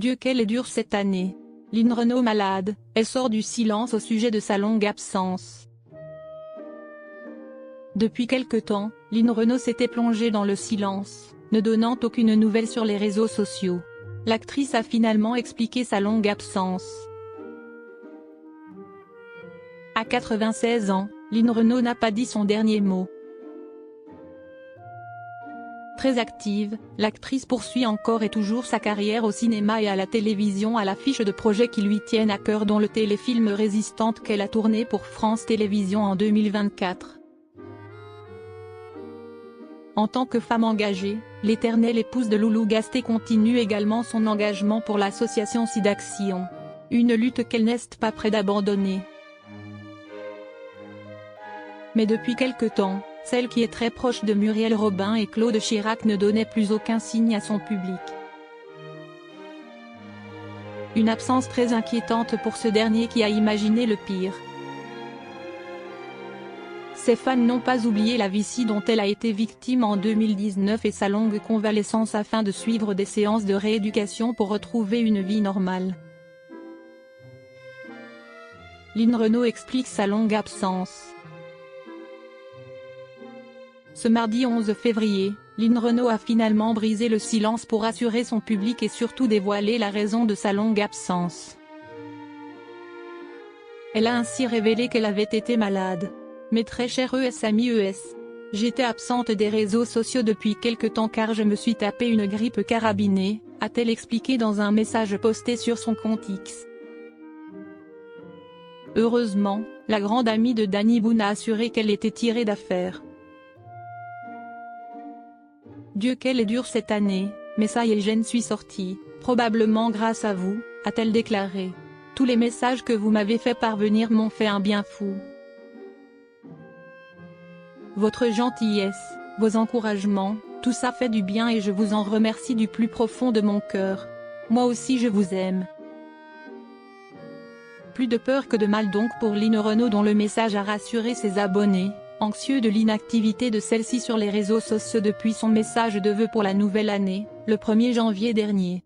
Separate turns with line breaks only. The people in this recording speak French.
Dieu qu'elle est dure cette année. Lynn Renaud malade, elle sort du silence au sujet de sa longue absence. Depuis quelque temps, Lynn Renaud s'était plongée dans le silence, ne donnant aucune nouvelle sur les réseaux sociaux. L'actrice a finalement expliqué sa longue absence. À 96 ans, Lynn Renaud n'a pas dit son dernier mot. Très active, l'actrice poursuit encore et toujours sa carrière au cinéma et à la télévision à l'affiche de projets qui lui tiennent à cœur dont le téléfilm Résistante qu'elle a tourné pour France Télévisions en 2024. En tant que femme engagée, l'éternelle épouse de Loulou Gasté continue également son engagement pour l'association SIDAction. Une lutte qu'elle n'est pas près d'abandonner. Mais depuis quelque temps, celle qui est très proche de Muriel Robin et Claude Chirac ne donnait plus aucun signe à son public. Une absence très inquiétante pour ce dernier qui a imaginé le pire. Ses fans n'ont pas oublié la vessie dont elle a été victime en 2019 et sa longue convalescence afin de suivre des séances de rééducation pour retrouver une vie normale. Lynn Renaud explique sa longue absence. Ce mardi 11 février, Lynn Renaud a finalement brisé le silence pour rassurer son public et surtout dévoiler la raison de sa longue absence. Elle a ainsi révélé qu'elle avait été malade. Mes très chers amis j'étais absente des réseaux sociaux depuis quelque temps car je me suis tapé une grippe carabinée, a-t-elle expliqué dans un message posté sur son compte X. Heureusement, la grande amie de Danny Boone a assuré qu'elle était tirée d'affaire. Dieu qu'elle est dure cette année, mais ça y est j'en suis sortie, probablement grâce à vous, a-t-elle déclaré. Tous les messages que vous m'avez fait parvenir m'ont fait un bien fou. Votre gentillesse, vos encouragements, tout ça fait du bien et je vous en remercie du plus profond de mon cœur. Moi aussi je vous aime. Plus de peur que de mal donc pour Lynn Renaud dont le message a rassuré ses abonnés, anxieux de l'inactivité de celle-ci sur les réseaux sociaux depuis son message de vœux pour la nouvelle année, le 1er janvier dernier.